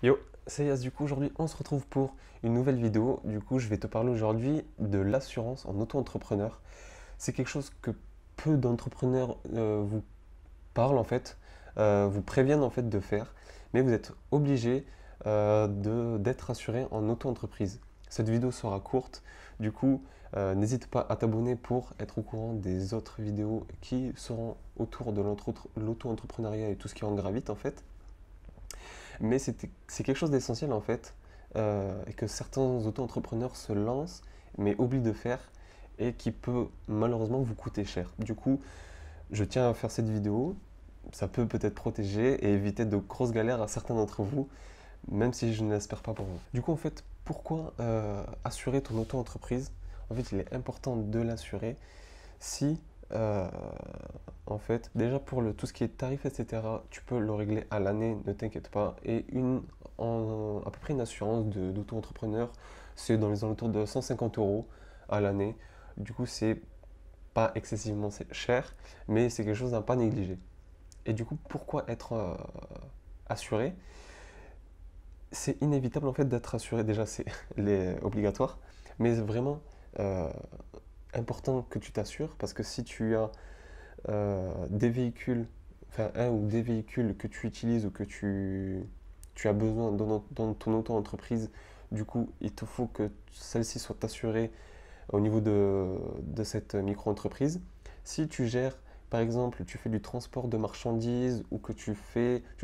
Yo, c'est Yas, du coup aujourd'hui on se retrouve pour une nouvelle vidéo. Du coup je vais te parler aujourd'hui de l'assurance en auto-entrepreneur. C'est quelque chose que peu d'entrepreneurs vous parlent en fait, vous préviennent en fait de faire, mais vous êtes obligé d'être assuré en auto-entreprise. Cette vidéo sera courte, du coup n'hésite pas à t'abonner pour être au courant des autres vidéos qui seront autour de l'auto-entrepreneuriat et tout ce qui en gravite en fait. Mais c'est quelque chose d'essentiel en fait, et que certains auto-entrepreneurs se lancent, mais oublient de faire, et qui peut malheureusement vous coûter cher. Du coup, je tiens à faire cette vidéo, ça peut peut-être protéger et éviter de grosses galères à certains d'entre vous, même si je ne l'espère pas pour vous. Du coup, en fait, pourquoi assurer ton auto-entreprise? En fait, il est important de l'assurer si, euh, en fait, déjà pour tout ce qui est tarif, etc., tu peux le régler à l'année, ne t'inquiète pas. Et à peu près une assurance d'auto-entrepreneur, c'est dans les alentours de 150 euros à l'année. Du coup, c'est pas excessivement cher, mais c'est quelque chose à ne pas négliger. Et du coup, pourquoi être assuré? C'est inévitable en fait d'être assuré. Déjà, c'est obligatoire, mais c'est vraiment euh, important que tu t'assures parce que si tu as des véhicules, enfin un ou des véhicules que tu utilises ou que tu as besoin dans ton auto-entreprise, du coup, il te faut que celle-ci soit assurée au niveau de cette micro-entreprise. Si tu gères, par exemple, tu fais du transport de marchandises ou que tu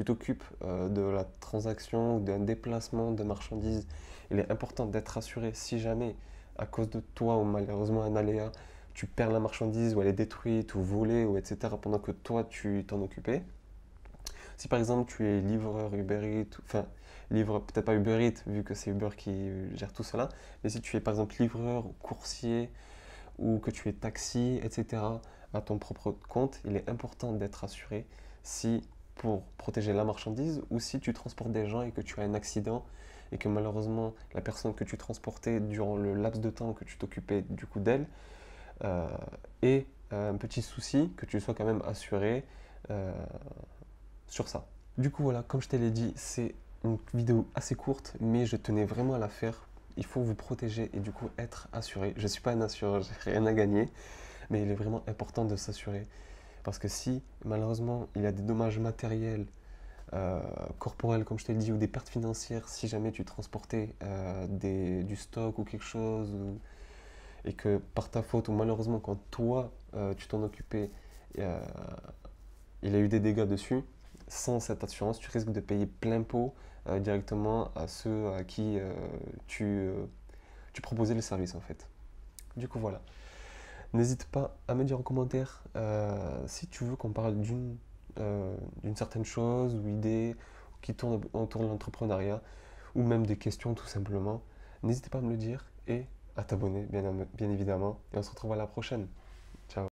t'occupes de la transaction ou d'un déplacement de marchandises, il est important d'être assuré si jamais, à cause de toi ou malheureusement un aléa, tu perds la marchandise ou elle est détruite ou volée ou etc. pendant que toi tu t'en occupais. Si par exemple tu es livreur Uber Eats, enfin livreur, peut-être pas Uber Eats vu que c'est Uber qui gère tout cela, mais si tu es par exemple livreur ou coursier ou que tu es taxi, etc., à ton propre compte, il est important d'être assuré si pour protéger la marchandise ou si tu transportes des gens et que tu as un accident et que malheureusement la personne que tu transportais durant le laps de temps que tu t'occupais du coup d'elle euh, ait un petit souci, que tu sois quand même assuré euh, sur ça. Du coup voilà, comme je te l'ai dit, c'est une vidéo assez courte, mais je tenais vraiment à la faire. Il faut vous protéger et du coup être assuré. Je ne suis pas un assureur, j'ai rien à gagner, mais il est vraiment important de s'assurer. Parce que si malheureusement il y a des dommages matériels, corporels comme je te l'ai dit, ou des pertes financières, si jamais tu transportais du stock ou quelque chose, et que par ta faute ou malheureusement quand toi tu t'en occupais, euh, il y a eu des dégâts dessus, sans cette assurance, tu risques de payer plein pot directement à ceux à qui tu proposais le service en fait. Du coup voilà. N'hésite pas à me dire en commentaire si tu veux qu'on parle d'une certaine chose ou idée qui tourne autour de l'entrepreneuriat ou même des questions tout simplement. N'hésitez pas à me le dire et à t'abonner bien évidemment et on se retrouve à la prochaine.